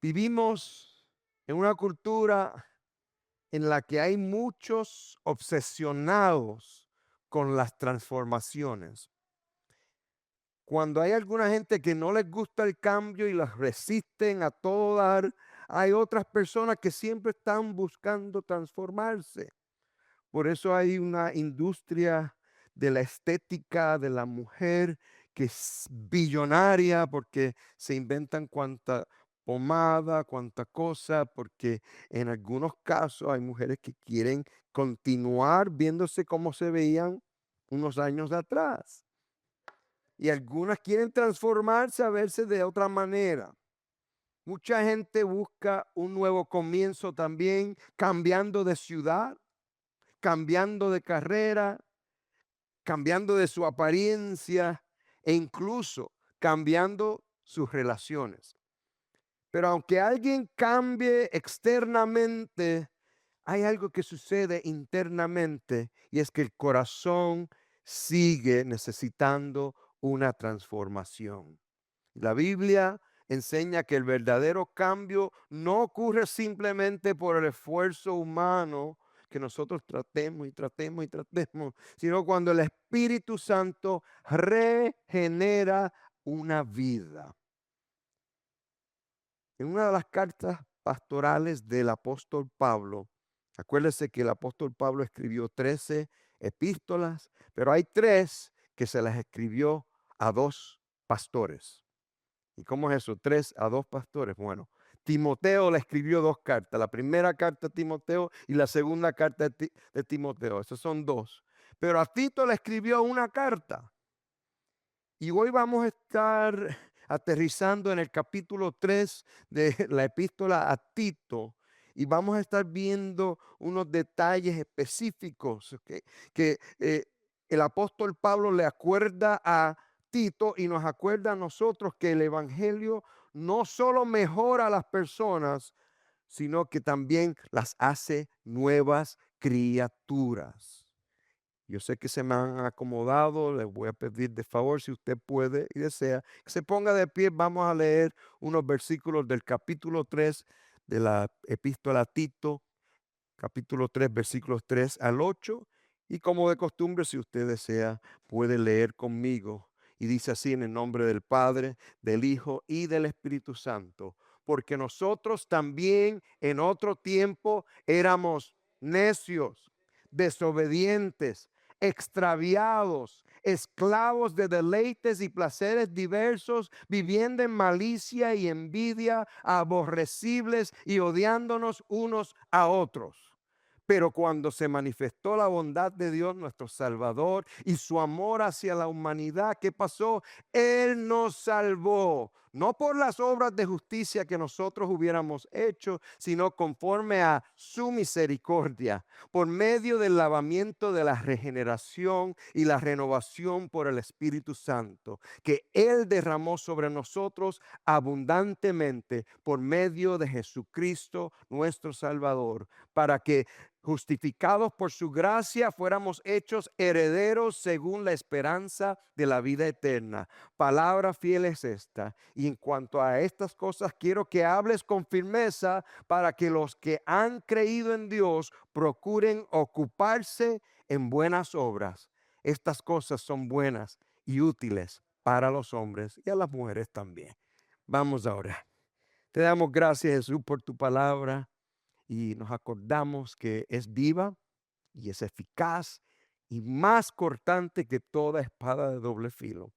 Vivimos en una cultura en la que hay muchos obsesionados con las transformaciones. Cuando hay alguna gente que no les gusta el cambio y las resisten a todo dar, hay otras personas que siempre están buscando transformarse. Por eso hay una industria de la estética de la mujer que es billonaria porque se inventan cuanta pomada, cuanta cosa, porque en algunos casos hay mujeres que quieren continuar viéndose como se veían unos años atrás. Y algunas quieren transformarse a verse de otra manera. Mucha gente busca un nuevo comienzo también, cambiando de ciudad, cambiando de carrera, cambiando de su apariencia e incluso cambiando sus relaciones. Pero aunque alguien cambie externamente, hay algo que sucede internamente y es que el corazón sigue necesitando una transformación. La Biblia enseña que el verdadero cambio no ocurre simplemente por el esfuerzo humano que nosotros tratemos y tratemos y tratemos, sino cuando el Espíritu Santo regenera una vida. En una de las cartas pastorales del apóstol Pablo, acuérdese que el apóstol Pablo escribió 13 epístolas, pero hay tres que se las escribió a dos pastores. ¿Y cómo es eso? Tres a dos pastores. Bueno, Timoteo le escribió dos cartas. La primera carta a Timoteo y la segunda carta de Timoteo. Esos son dos. Pero a Tito le escribió una carta. Y hoy vamos a estar aterrizando en el capítulo 3 de la epístola a Tito. Y vamos a estar viendo unos detalles específicos que el apóstol Pablo le acuerda a Tito y nos acuerda a nosotros que el evangelio no solo mejora a las personas, sino que también las hace nuevas criaturas. Yo sé que se me han acomodado, les voy a pedir de favor, si usted puede y desea, que se ponga de pie. Vamos a leer unos versículos del capítulo 3 de la epístola a Tito, capítulo 3, versículos 3 al 8. Y como de costumbre, si usted desea, puede leer conmigo. Y dice así en el nombre del Padre, del Hijo y del Espíritu Santo. Porque nosotros también en otro tiempo éramos necios, desobedientes, extraviados, esclavos de deleites y placeres diversos, viviendo en malicia y envidia, aborrecibles y odiándonos unos a otros. Pero cuando se manifestó la bondad de Dios nuestro Salvador y su amor hacia la humanidad, ¿qué pasó? Él nos salvó, no por las obras de justicia que nosotros hubiéramos hecho, sino conforme a su misericordia, por medio del lavamiento de la regeneración y la renovación por el Espíritu Santo, que Él derramó sobre nosotros abundantemente por medio de Jesucristo nuestro Salvador, para que justificados por su gracia, fuéramos hechos herederos según la esperanza de la vida eterna. Palabra fiel es esta. Y en cuanto a estas cosas, quiero que hables con firmeza para que los que han creído en Dios procuren ocuparse en buenas obras. Estas cosas son buenas y útiles para los hombres y a las mujeres también. Vamos ahora. Te damos gracias, Jesús, por tu palabra y nos acordamos que es viva y es eficaz y más cortante que toda espada de doble filo.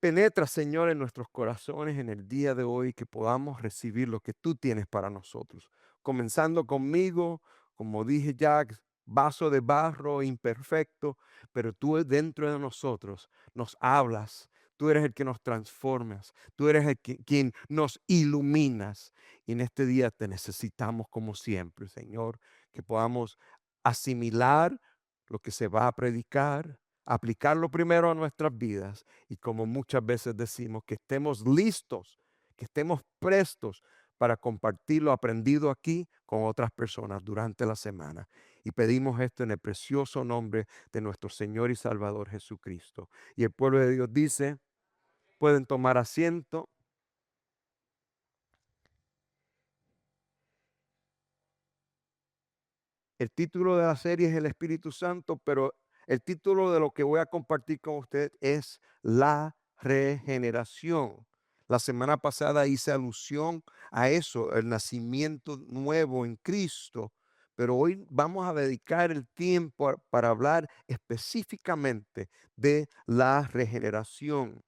Penetra, Señor, en nuestros corazones en el día de hoy, que podamos recibir lo que tú tienes para nosotros. Comenzando conmigo, como dije ya, vaso de barro imperfecto, pero tú dentro de nosotros nos hablas. Tú eres el que nos transformas. Tú eres quien nos iluminas. Y en este día te necesitamos como siempre, Señor, que podamos asimilar lo que se va a predicar, aplicarlo primero a nuestras vidas y, como muchas veces decimos, que estemos listos, que estemos prestos para compartir lo aprendido aquí con otras personas durante la semana. Y pedimos esto en el precioso nombre de nuestro Señor y Salvador Jesucristo. Y el pueblo de Dios dice, pueden tomar asiento. El título de la serie es El Espíritu Santo, pero el título de lo que voy a compartir con usted es la regeneración. La semana pasada hice alusión a eso, el nacimiento nuevo en Cristo, pero hoy vamos a dedicar el tiempo para hablar específicamente de la regeneración.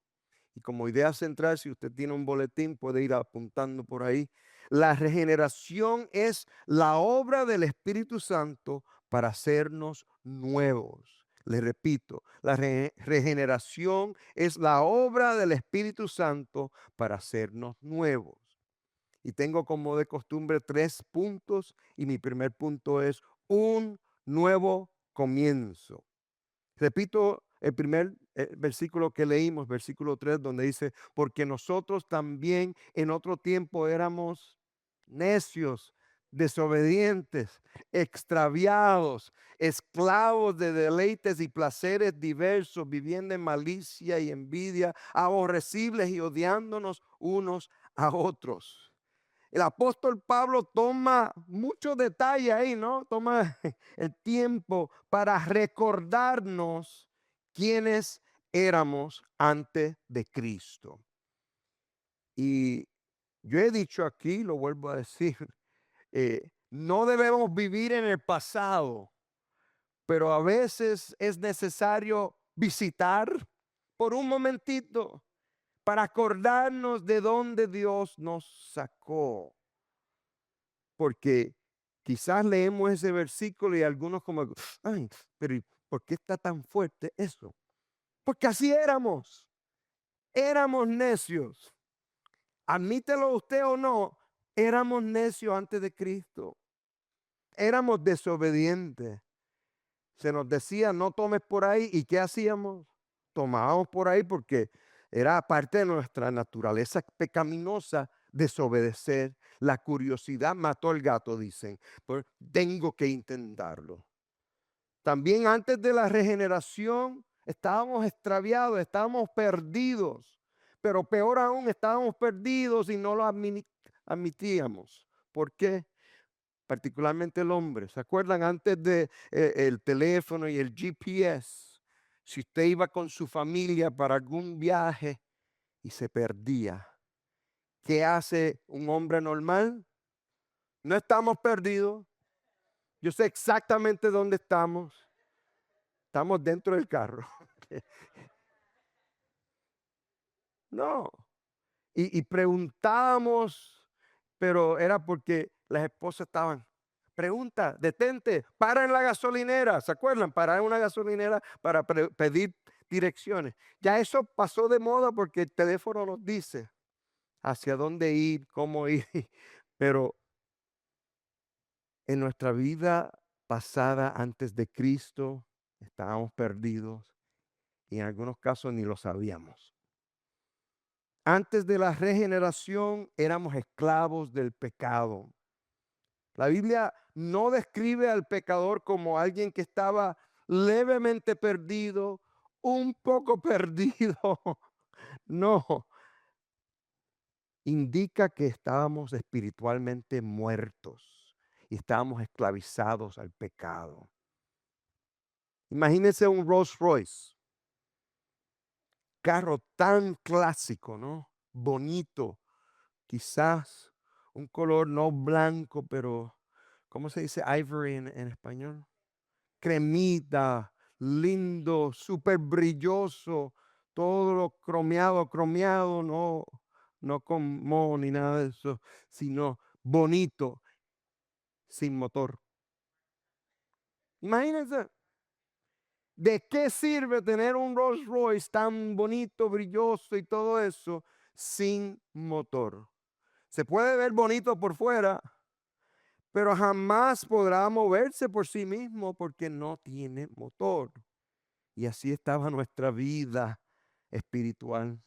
Y como idea central, si usted tiene un boletín, puede ir apuntando por ahí. La regeneración es la obra del Espíritu Santo para hacernos nuevos. Le repito, la regeneración es la obra del Espíritu Santo para hacernos nuevos. Y tengo como de costumbre 3 puntos y mi primer punto es un nuevo comienzo. Repito el primer versículo que leímos, versículo 3, donde dice, porque nosotros también en otro tiempo éramos necios, desobedientes, extraviados, esclavos de deleites y placeres diversos, viviendo en malicia y envidia, aborrecibles y odiándonos unos a otros. El apóstol Pablo toma mucho detalle ahí, ¿no? Toma el tiempo para recordarnos quiénes éramos antes de Cristo. Y yo he dicho aquí, lo vuelvo a decir, no debemos vivir en el pasado, pero a veces es necesario visitar por un momentito para acordarnos de dónde Dios nos sacó. Porque quizás leemos ese versículo y algunos como, ay, pero ¿y por qué está tan fuerte eso? Porque así éramos necios. Admítelo usted o no, éramos necios antes de Cristo. Éramos desobedientes. Se nos decía, no tomes por ahí. ¿Y qué hacíamos? Tomábamos por ahí porque era parte de nuestra naturaleza pecaminosa desobedecer. La curiosidad mató al gato, dicen. Pero tengo que intentarlo. También antes de la regeneración estábamos extraviados, estábamos perdidos. Pero peor aún, estábamos perdidos y no lo admitíamos. ¿Por qué? Particularmente el hombre. ¿Se acuerdan antes de el teléfono y el GPS? Si usted iba con su familia para algún viaje y se perdía, ¿qué hace un hombre normal? No estamos perdidos. Yo sé exactamente dónde estamos. Estamos dentro del carro. No. Y preguntábamos, pero era porque las esposas estaban. Pregunta, detente, para en la gasolinera. ¿Se acuerdan? Parar en una gasolinera para pedir direcciones. Ya eso pasó de moda porque el teléfono nos dice hacia dónde ir, cómo ir. Pero en nuestra vida pasada antes de Cristo estábamos perdidos y en algunos casos ni lo sabíamos. Antes de la regeneración éramos esclavos del pecado. La Biblia no describe al pecador como alguien que estaba levemente perdido, un poco perdido. No, indica que estábamos espiritualmente muertos y estábamos esclavizados al pecado. Imagínense un Rolls Royce, carro tan clásico, ¿no? Bonito, quizás un color no blanco, pero ¿cómo se dice ivory en español? Cremita, lindo, súper brilloso, todo lo cromeado, no con moho ni nada de eso, sino bonito, sin motor. Imagínense, ¿de qué sirve tener un Rolls Royce tan bonito, brilloso y todo eso sin motor? Se puede ver bonito por fuera, pero jamás podrá moverse por sí mismo porque no tiene motor. Y así estaba nuestra vida espiritual,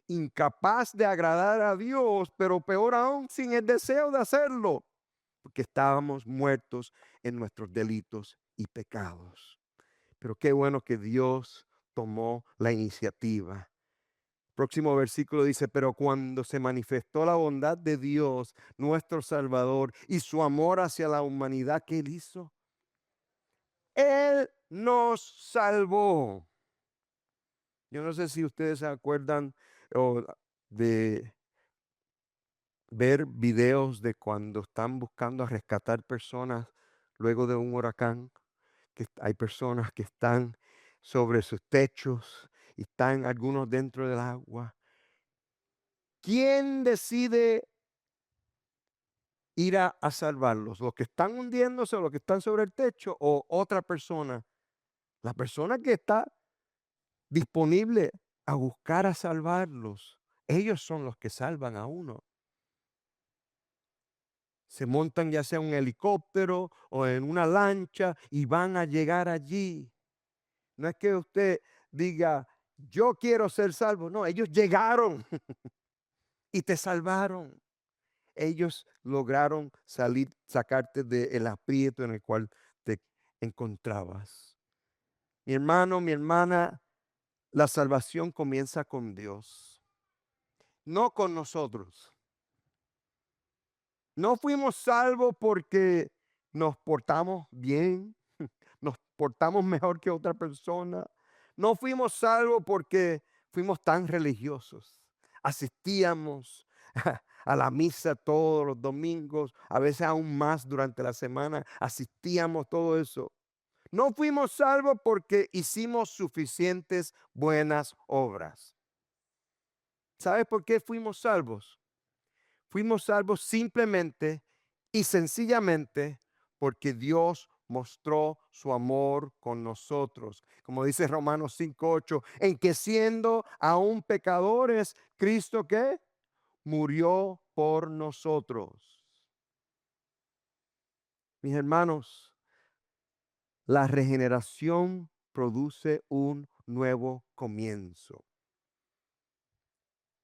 incapaz de agradar a Dios, pero peor aún, sin el deseo de hacerlo, porque estábamos muertos en nuestros delitos y pecados. Pero qué bueno que Dios tomó la iniciativa. Próximo versículo dice, pero cuando se manifestó la bondad de Dios, nuestro Salvador, y su amor hacia la humanidad, ¿qué Él hizo? Él nos salvó. Yo no sé si ustedes se acuerdan o de ver videos de cuando están buscando a rescatar personas luego de un huracán, que hay personas que están sobre sus techos y están algunos dentro del agua. ¿Quién decide ir a salvarlos? ¿Los que están hundiéndose o los que están sobre el techo o otra persona? La persona que está disponible a buscar a salvarlos. Ellos son los que salvan a uno. Se montan ya sea en un helicóptero o en una lancha y van a llegar allí. No es que usted diga, yo quiero ser salvo. No, ellos llegaron y te salvaron. Ellos lograron salir, sacarte del aprieto en el cual te encontrabas. Mi hermano, mi hermana, la salvación comienza con Dios, no con nosotros. No fuimos salvos porque nos portamos bien, nos portamos mejor que otra persona. No fuimos salvos porque fuimos tan religiosos. Asistíamos a la misa todos los domingos, a veces aún más durante la semana. Asistíamos todo eso. No fuimos salvos porque hicimos suficientes buenas obras. ¿Sabes por qué fuimos salvos? Fuimos salvos simplemente y sencillamente porque Dios mostró su amor con nosotros. Como dice Romanos 5:8, en que siendo aún pecadores, Cristo ¿qué? Murió por nosotros. Mis hermanos, la regeneración produce un nuevo comienzo.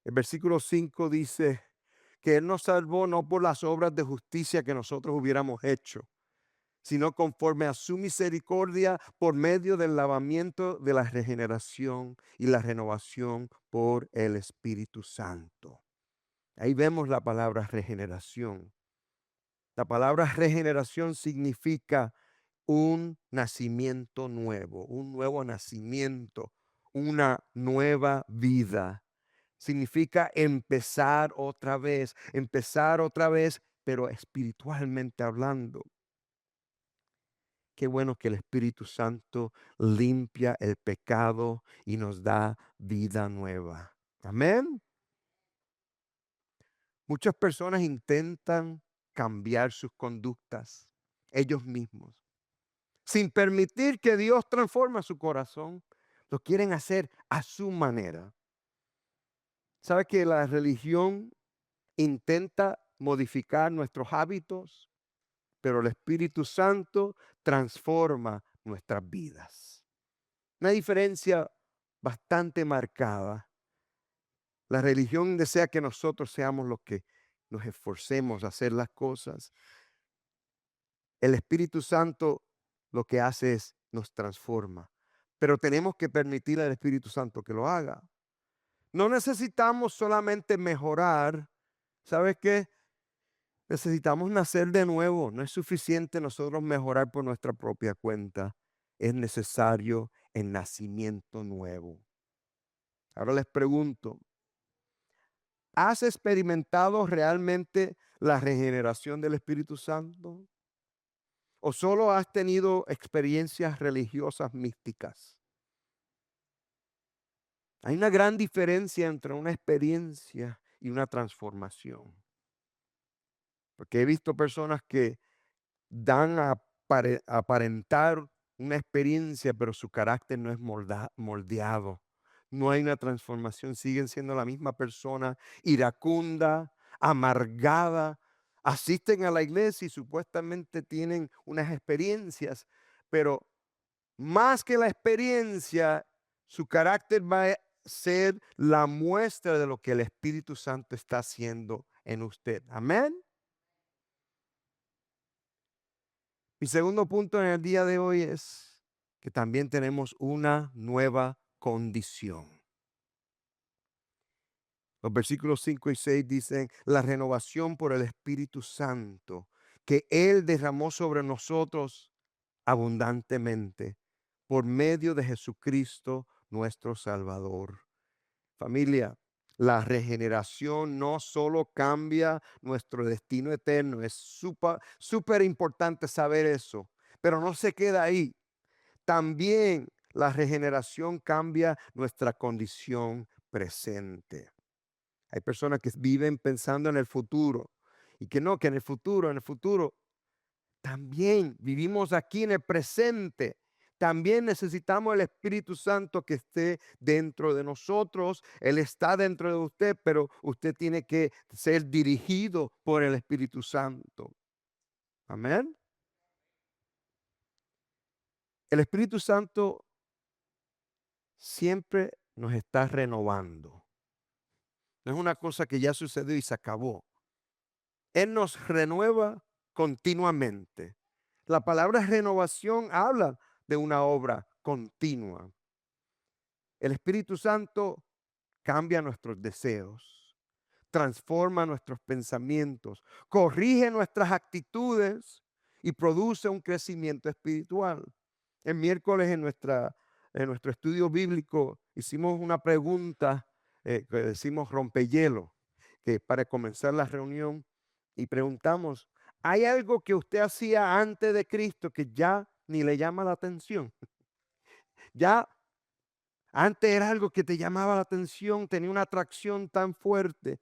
El versículo 5 dice que Él nos salvó no por las obras de justicia que nosotros hubiéramos hecho, sino conforme a su misericordia por medio del lavamiento de la regeneración y la renovación por el Espíritu Santo. Ahí vemos la palabra regeneración. La palabra regeneración significa un nacimiento nuevo, un nuevo nacimiento, una nueva vida. Significa empezar otra vez, pero espiritualmente hablando. Qué bueno que el Espíritu Santo limpia el pecado y nos da vida nueva. Amén. Muchas personas intentan cambiar sus conductas ellos mismos, sin permitir que Dios transforme su corazón. Lo quieren hacer a su manera. ¿Sabe que la religión intenta modificar nuestros hábitos, pero el Espíritu Santo transforma nuestras vidas? Una diferencia bastante marcada. La religión desea que nosotros seamos los que nos esforcemos a hacer las cosas. El Espíritu Santo lo que hace es nos transforma, pero tenemos que permitir al Espíritu Santo que lo haga. No necesitamos solamente mejorar. ¿Sabes qué? Necesitamos nacer de nuevo. No es suficiente nosotros mejorar por nuestra propia cuenta. Es necesario el nacimiento nuevo. Ahora les pregunto, ¿has experimentado realmente la regeneración del Espíritu Santo? ¿O solo has tenido experiencias religiosas místicas? Hay una gran diferencia entre una experiencia y una transformación. Porque he visto personas que dan a aparentar una experiencia, pero su carácter no es moldeado. No hay una transformación, siguen siendo la misma persona, iracunda, amargada. Asisten a la iglesia y supuestamente tienen unas experiencias, pero más que la experiencia, su carácter va a ser la muestra de lo que el Espíritu Santo está haciendo en usted. Amén. Mi segundo punto en el día de hoy es que también tenemos una nueva condición. Los versículos 5 y 6 dicen la renovación por el Espíritu Santo que Él derramó sobre nosotros abundantemente por medio de Jesucristo nuestro Salvador. Familia, la regeneración no solo cambia nuestro destino eterno, es súper importante saber eso, pero no se queda ahí. También la regeneración cambia nuestra condición presente. Hay personas que viven pensando en el futuro y que no, que en el futuro también vivimos aquí en el presente. También necesitamos el Espíritu Santo que esté dentro de nosotros. Él está dentro de usted, pero usted tiene que ser dirigido por el Espíritu Santo. Amén. El Espíritu Santo siempre nos está renovando. No es una cosa que ya sucedió y se acabó. Él nos renueva continuamente. La palabra renovación habla de una obra continua. El Espíritu Santo cambia nuestros deseos, transforma nuestros pensamientos, corrige nuestras actitudes y produce un crecimiento espiritual. El miércoles en nuestro estudio bíblico hicimos una pregunta que decimos rompehielo, que para comenzar la reunión y preguntamos, ¿hay algo que usted hacía antes de Cristo que ya ni le llama la atención? Ya antes era algo que te llamaba la atención, tenía una atracción tan fuerte.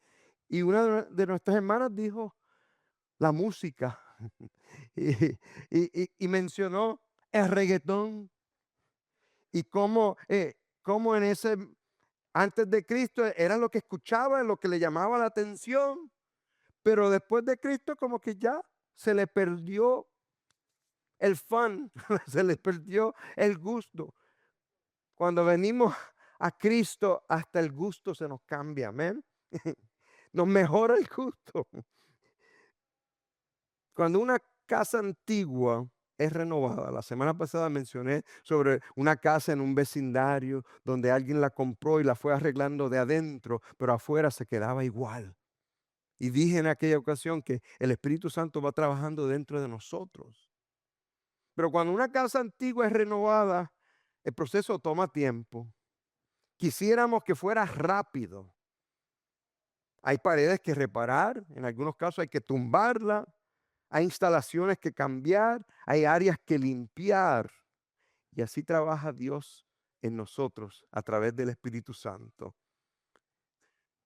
Y una de nuestras hermanas dijo, la música. Y, y mencionó el reggaetón y cómo en ese, antes de Cristo era lo que escuchaba, lo que le llamaba la atención. Pero después de Cristo como que ya se le perdió el fun, se le perdió el gusto. Cuando venimos a Cristo, hasta el gusto se nos cambia, amén. Nos mejora el gusto. Cuando una casa antigua es renovada, la semana pasada mencioné sobre una casa en un vecindario donde alguien la compró y la fue arreglando de adentro, pero afuera se quedaba igual. Y dije en aquella ocasión que el Espíritu Santo va trabajando dentro de nosotros. Pero cuando una casa antigua es renovada, el proceso toma tiempo. Quisiéramos que fuera rápido. Hay paredes que reparar, en algunos casos hay que tumbarla, hay instalaciones que cambiar, hay áreas que limpiar. Y así trabaja Dios en nosotros a través del Espíritu Santo.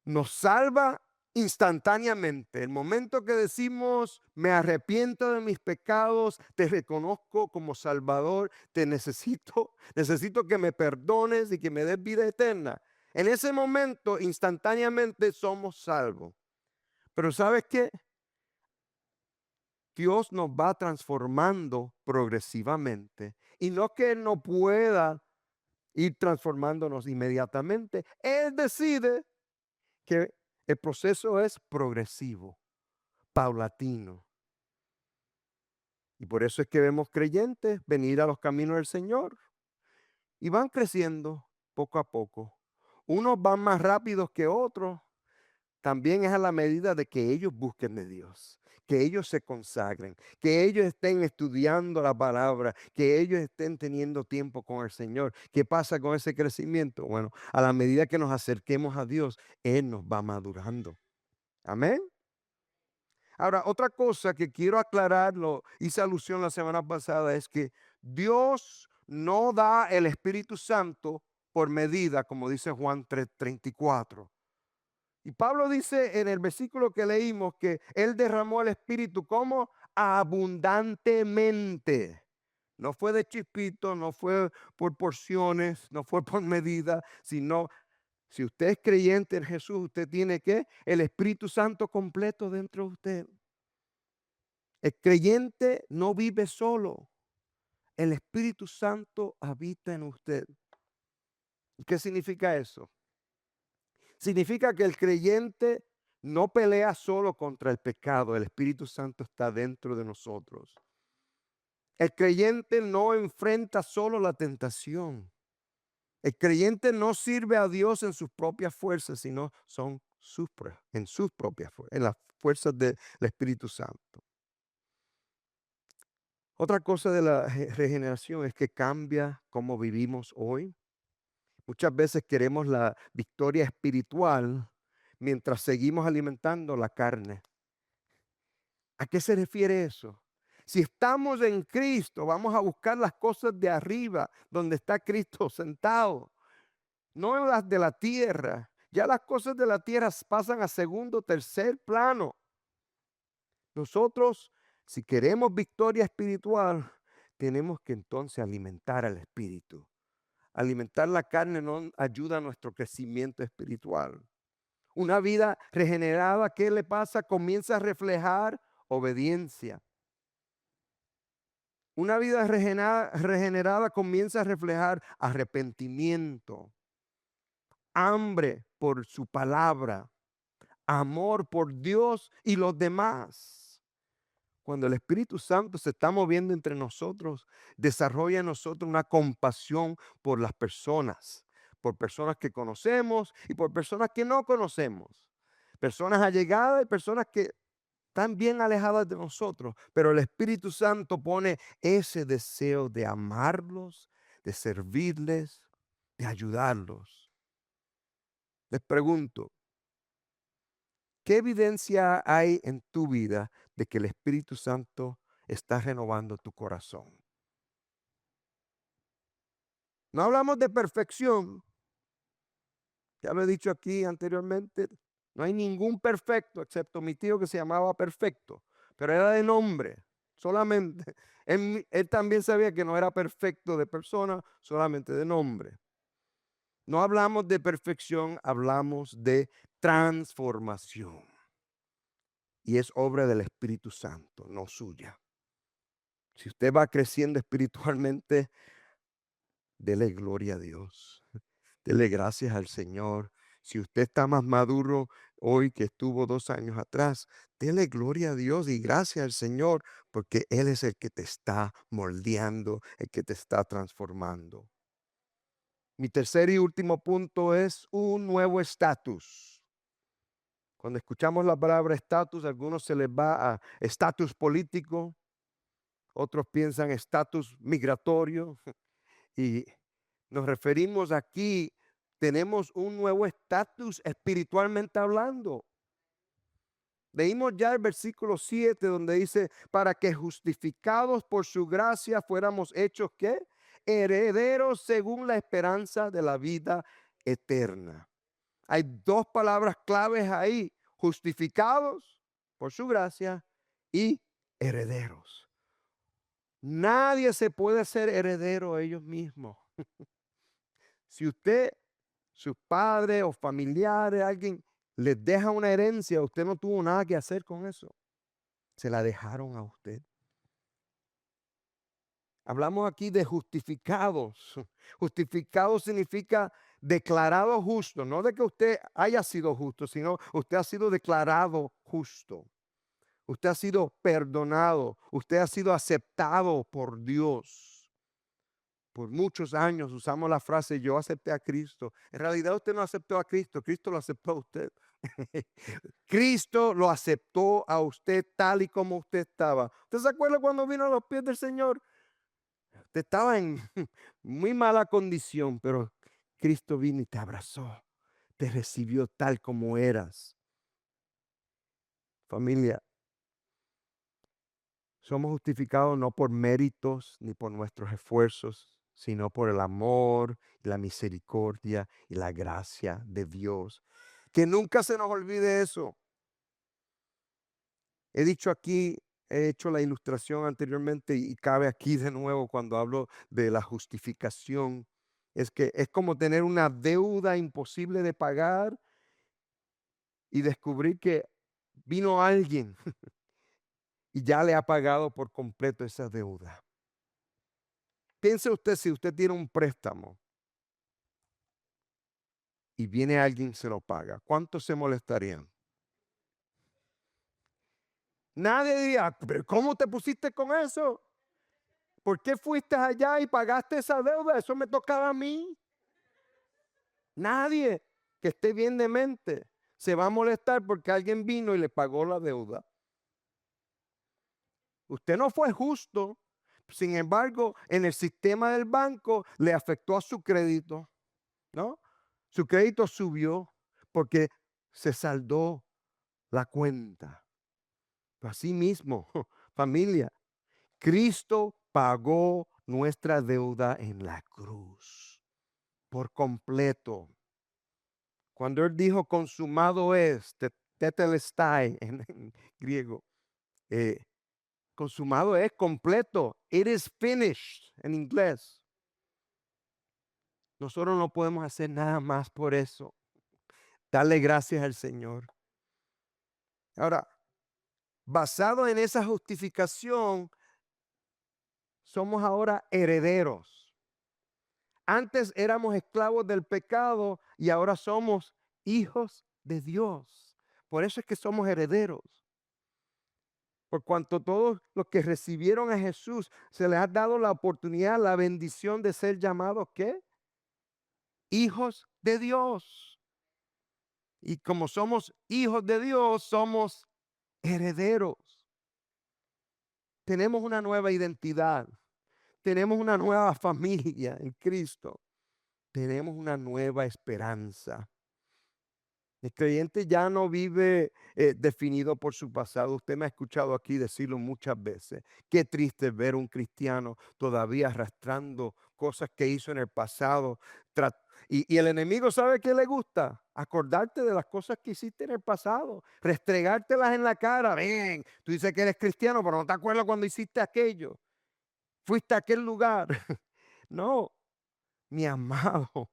Nos salva instantáneamente. El momento que decimos, me arrepiento de mis pecados, te reconozco como Salvador, te necesito, necesito que me perdones y que me des vida eterna. En ese momento, instantáneamente somos salvos. Pero ¿sabes qué? Dios nos va transformando progresivamente. Y no que Él no pueda ir transformándonos inmediatamente. Él decide que el proceso es progresivo, paulatino. Y por eso es que vemos creyentes venir a los caminos del Señor y van creciendo poco a poco. Unos van más rápidos que otros. También es a la medida de que ellos busquen de Dios, que ellos se consagren, que ellos estén estudiando la palabra, que ellos estén teniendo tiempo con el Señor. ¿Qué pasa con ese crecimiento? Bueno, a la medida que nos acerquemos a Dios, Él nos va madurando. Amén. Ahora, otra cosa que quiero aclararlo, hice alusión la semana pasada, es que Dios no da el Espíritu Santo por medida, como dice Juan 3:34. Y Pablo dice en el versículo que leímos que Él derramó el Espíritu como abundantemente. No fue de chispito, no fue por porciones, no fue por medida, sino si usted es creyente en Jesús, usted tiene que el Espíritu Santo completo dentro de usted. El creyente no vive solo. El Espíritu Santo habita en usted. ¿Qué significa eso? Significa que el creyente no pelea solo contra el pecado, el Espíritu Santo está dentro de nosotros. El creyente no enfrenta solo la tentación. El creyente no sirve a Dios en sus propias fuerzas, sino en sus propias fuerzas, en las fuerzas del Espíritu Santo. Otra cosa de la regeneración es que cambia cómo vivimos hoy. Muchas veces queremos la victoria espiritual mientras seguimos alimentando la carne. ¿A qué se refiere eso? Si estamos en Cristo, vamos a buscar las cosas de arriba, donde está Cristo sentado, no las de la tierra. Ya las cosas de la tierra pasan a segundo, tercer plano. Nosotros, si queremos victoria espiritual, tenemos que entonces alimentar al espíritu. Alimentar la carne no ayuda a nuestro crecimiento espiritual. Una vida regenerada, ¿qué le pasa? Comienza a reflejar obediencia. Una vida regenerada comienza a reflejar arrepentimiento, hambre por su palabra, amor por Dios y los demás. Cuando el Espíritu Santo se está moviendo entre nosotros, desarrolla en nosotros una compasión por personas que conocemos y por personas que no conocemos, personas allegadas y personas que están bien alejadas de nosotros, pero el Espíritu Santo pone ese deseo de amarlos, de servirles, de ayudarlos. Les pregunto, ¿qué evidencia hay en tu vida de que el Espíritu Santo está renovando tu corazón? No hablamos de perfección, ya lo he dicho aquí anteriormente, no hay ningún perfecto, excepto mi tío que se llamaba Perfecto, pero era de nombre, solamente. Él también sabía que no era perfecto de persona, solamente de nombre. No hablamos de perfección, hablamos de transformación. Y es obra del Espíritu Santo, no suya. Si usted va creciendo espiritualmente, dele gloria a Dios. Dele gracias al Señor. Si usted está más maduro hoy que estuvo 2 años atrás, dele gloria a Dios y gracias al Señor, porque Él es el que te está moldeando, el que te está transformando. Mi tercer y último punto es un nuevo estatus. Cuando escuchamos la palabra estatus, a algunos se les va a estatus político, otros piensan estatus migratorio y nos referimos aquí, tenemos un nuevo estatus espiritualmente hablando. Leímos ya el versículo 7 donde dice, para que justificados por su gracia fuéramos hechos, ¿qué? Herederos según la esperanza de la vida eterna. Hay dos palabras claves ahí, justificados por su gracia y herederos. Nadie se puede ser heredero ellos mismos. Si usted, sus padres o familiares, alguien les deja una herencia, usted no tuvo nada que hacer con eso. Se la dejaron a usted. Hablamos aquí de justificados. Justificado significa declarado justo, no de que usted haya sido justo, sino usted ha sido declarado justo. Usted ha sido perdonado, usted ha sido aceptado por Dios. Por muchos años usamos la frase yo acepté a Cristo. En realidad usted no aceptó a Cristo, Cristo lo aceptó a usted. Cristo lo aceptó a usted tal y como usted estaba. ¿Usted se acuerda cuando vino a los pies del Señor? Usted estaba en muy mala condición, pero Cristo vino y te abrazó, te recibió tal como eras. Familia, somos justificados no por méritos ni por nuestros esfuerzos, sino por el amor, la misericordia y la gracia de Dios. Que nunca se nos olvide eso. He dicho aquí, he hecho la ilustración anteriormente y cabe aquí de nuevo cuando hablo de la justificación. Es que es como tener una deuda imposible de pagar y descubrir que vino alguien y ya le ha pagado por completo esa deuda. Piense usted si usted tiene un préstamo y viene alguien y se lo paga. ¿Cuántos se molestarían? Nadie diría, pero ¿cómo te pusiste con eso? ¿Por qué fuiste allá y pagaste esa deuda? Eso me tocaba a mí. Nadie que esté bien de mente se va a molestar porque alguien vino y le pagó la deuda. Usted no fue justo, Sin embargo, en el sistema del banco le afectó a su crédito, ¿no? Su crédito subió porque se saldó la cuenta. Así mismo, familia, Cristo pagó nuestra deuda en la cruz por completo. Cuando Él dijo consumado es, tetelestai en griego, eh, consumado es completo. It is finished en inglés. Nosotros no podemos hacer nada más por eso. Darle gracias al Señor. Ahora, basado en esa justificación, somos ahora herederos. Antes éramos esclavos del pecado y ahora somos hijos de Dios. Por eso es que somos herederos. Por cuanto todos los que recibieron a Jesús se les ha dado la oportunidad, la bendición de ser llamados, ¿qué? Hijos de Dios. Y como somos hijos de Dios, somos herederos. Tenemos una nueva identidad. Tenemos una nueva familia en Cristo. Tenemos una nueva esperanza. El creyente ya no vive definido por su pasado. Usted me ha escuchado aquí decirlo muchas veces. Qué triste ver un cristiano todavía arrastrando cosas que hizo en el pasado. Y el enemigo sabe que le gusta acordarte de las cosas que hiciste en el pasado, restregártelas en la cara. Ven, tú dices que eres cristiano, pero no te acuerdas cuando hiciste aquello. Fuiste a aquel lugar. No, mi amado.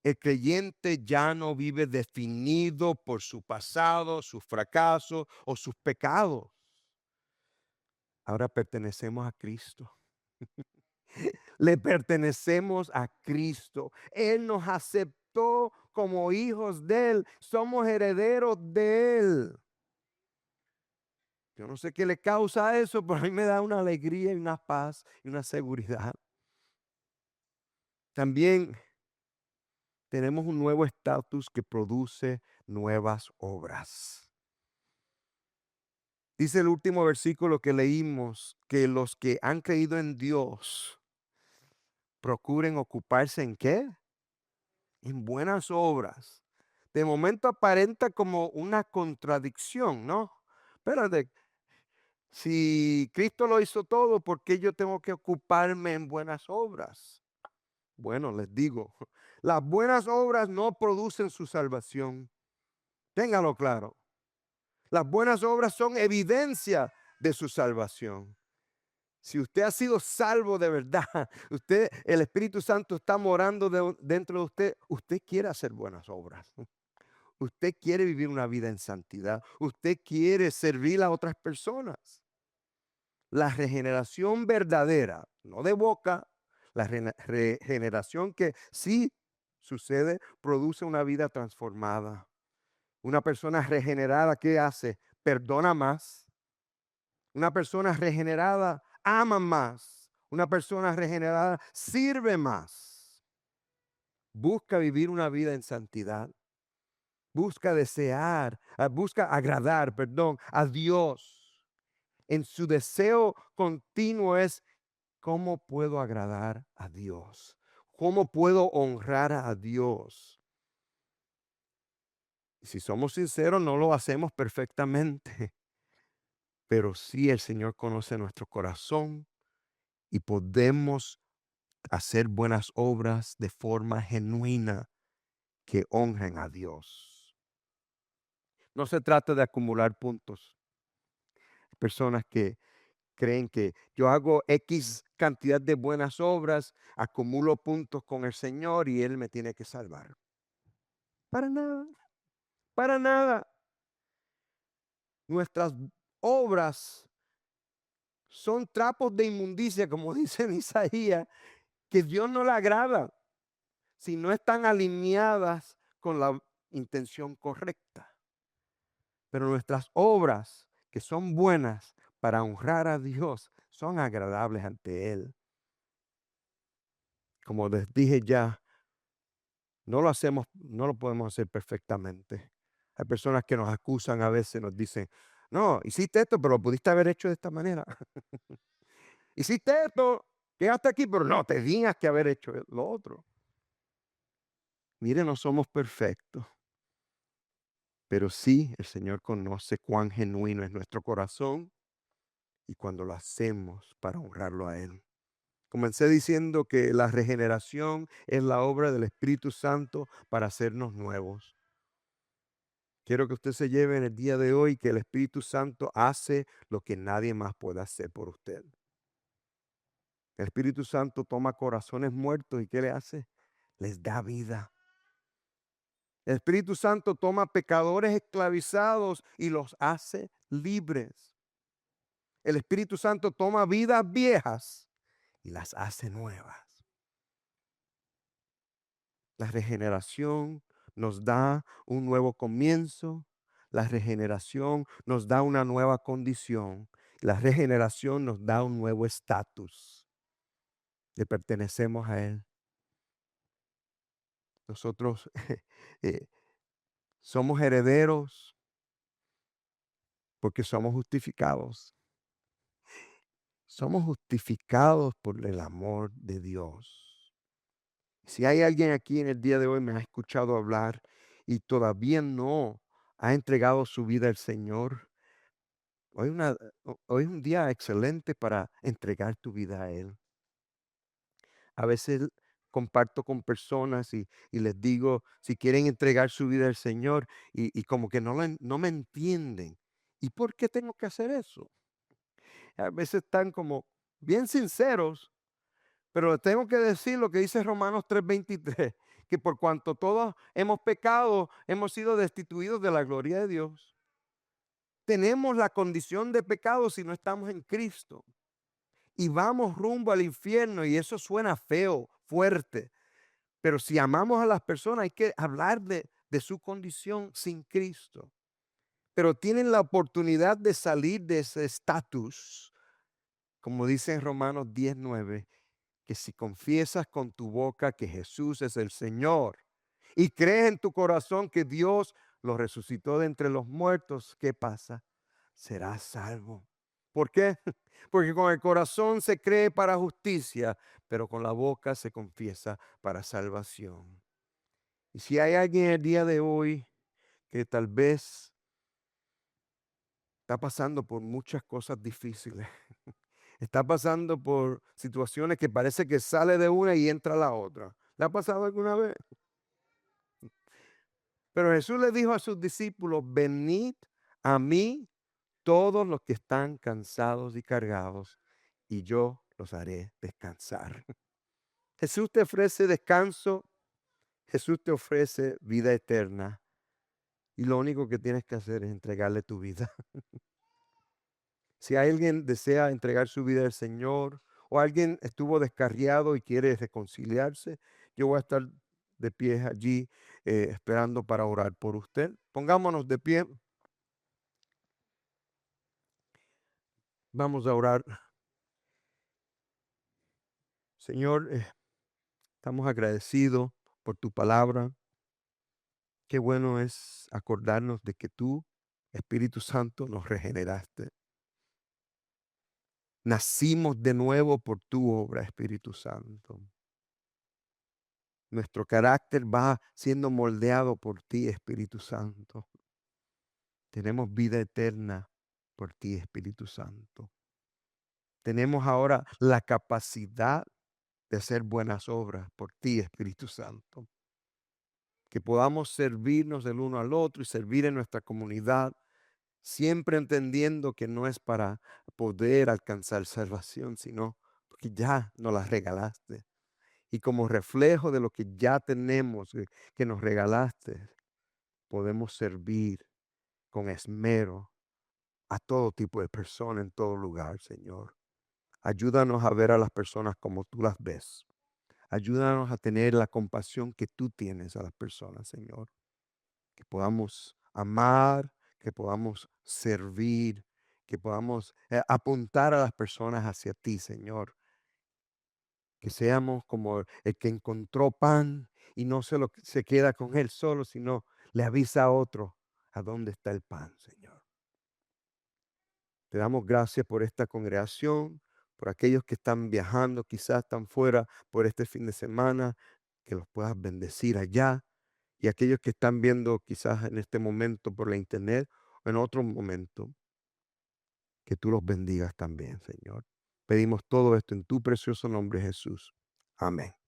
El creyente ya no vive definido por su pasado, sus fracasos o sus pecados. Ahora pertenecemos a Cristo. Le pertenecemos a Cristo. Él nos aceptó como hijos de Él. Somos herederos de Él. Yo no sé qué le causa eso, pero a mí me da una alegría y una paz y una seguridad. También tenemos un nuevo estatus que produce nuevas obras. Dice el último versículo que leímos, que los que han creído en Dios procuren ocuparse ¿en qué? En buenas obras. De momento aparenta como una contradicción, ¿no? Espérate, si Cristo lo hizo todo, ¿por qué yo tengo que ocuparme en buenas obras? Bueno, les digo, las buenas obras no producen su salvación. Téngalo claro. Las buenas obras son evidencia de su salvación. Si usted ha sido salvo de verdad, el Espíritu Santo está morando dentro de usted, usted quiere hacer buenas obras. Usted quiere vivir una vida en santidad. Usted quiere servir a otras personas. La regeneración verdadera, no de boca, la regeneración que sí sucede, produce una vida transformada. Una persona regenerada, ¿qué hace? Perdona más. Una persona regenerada ama más. Una persona regenerada sirve más. Busca vivir una vida en santidad. Busca desear, busca agradar, perdón, a Dios. En su deseo continuo es, ¿cómo puedo agradar a Dios? ¿Cómo puedo honrar a Dios? Y si somos sinceros, no lo hacemos perfectamente. Pero sí el Señor conoce nuestro corazón y podemos hacer buenas obras de forma genuina que honren a Dios. No se trata de acumular puntos. Personas que creen que yo hago X cantidad de buenas obras, acumulo puntos con el Señor y Él me tiene que salvar. Para nada, para nada. Nuestras obras son trapos de inmundicia, como dice en Isaías, que Dios no le agrada si no están alineadas con la intención correcta. Pero nuestras obras, que son buenas para honrar a Dios, son agradables ante Él. Como les dije ya, no lo hacemos, no lo podemos hacer perfectamente. Hay personas que nos acusan a veces, nos dicen, no, hiciste esto, pero lo pudiste haber hecho de esta manera. Hiciste esto, quedaste aquí, pero no, tenías que haber hecho lo otro. Mire, no somos perfectos, pero sí el Señor conoce cuán genuino es nuestro corazón y cuando lo hacemos para honrarlo a Él. Comencé diciendo que la regeneración es la obra del Espíritu Santo para hacernos nuevos. Quiero que usted se lleve en el día de hoy que el Espíritu Santo hace lo que nadie más puede hacer por usted. El Espíritu Santo toma corazones muertos y ¿qué le hace? Les da vida. El Espíritu Santo toma pecadores esclavizados y los hace libres. El Espíritu Santo toma vidas viejas y las hace nuevas. La regeneración nos da un nuevo comienzo. La regeneración nos da una nueva condición. La regeneración nos da un nuevo estatus. Le pertenecemos a Él. Nosotros eh, somos herederos porque somos justificados. Somos justificados por el amor de Dios. Si hay alguien aquí en el día de hoy me ha escuchado hablar y todavía no ha entregado su vida al Señor, hoy es un día excelente para entregar tu vida a Él. A veces comparto con personas y les digo si quieren entregar su vida al Señor y como que no me entienden. ¿Y por qué tengo que hacer eso? A veces están como bien sinceros, pero les tengo que decir lo que dice Romanos 3:23, que por cuanto todos hemos pecado, hemos sido destituidos de la gloria de Dios. Tenemos la condición de pecado si no estamos en Cristo. Y vamos rumbo al infierno y eso suena feo, fuerte. Pero si amamos a las personas hay que hablar de su condición sin Cristo. Pero tienen la oportunidad de salir de ese estatus, como dice en Romanos 10:9, que si confiesas con tu boca que Jesús es el Señor y crees en tu corazón que Dios lo resucitó de entre los muertos, ¿qué pasa? Serás salvo. ¿Por qué? Porque con el corazón se cree para justicia, pero con la boca se confiesa para salvación. Y si hay alguien el día de hoy que tal vez está pasando por muchas cosas difíciles, está pasando por situaciones que parece que sale de una y entra a la otra. ¿Le ha pasado alguna vez? Pero Jesús le dijo a sus discípulos, venid a mí todos los que están cansados y cargados, y yo los haré descansar. Jesús te ofrece descanso, Jesús te ofrece vida eterna, y lo único que tienes que hacer es entregarle tu vida. Si alguien desea entregar su vida al Señor o alguien estuvo descarriado y quiere reconciliarse, yo voy a estar de pie allí esperando para orar por usted. Pongámonos de pie. Vamos a orar. Señor, estamos agradecidos por tu palabra. Qué bueno es acordarnos de que tú, Espíritu Santo, nos regeneraste. Nacimos de nuevo por tu obra, Espíritu Santo. Nuestro carácter va siendo moldeado por ti, Espíritu Santo. Tenemos vida eterna por ti, Espíritu Santo. Tenemos ahora la capacidad de hacer buenas obras por ti, Espíritu Santo. Que podamos servirnos el uno al otro y servir en nuestra comunidad, siempre entendiendo que no es para poder alcanzar salvación, sino porque ya nos la regalaste. Y como reflejo de lo que ya tenemos, que nos regalaste, podemos servir con esmero a todo tipo de personas en todo lugar, Señor. Ayúdanos a ver a las personas como tú las ves. Ayúdanos a tener la compasión que tú tienes a las personas, Señor. Que podamos amar, que podamos servir, que podamos apuntar a las personas hacia ti, Señor. Que seamos como el que encontró pan y no se queda con él solo, sino le avisa a otro a dónde está el pan, Señor. Te damos gracias por esta congregación, por aquellos que están viajando, quizás están fuera por este fin de semana, que los puedas bendecir allá. Y aquellos que están viendo quizás en este momento por la internet o en otro momento, que tú los bendigas también, Señor. Pedimos todo esto en tu precioso nombre, Jesús. Amén.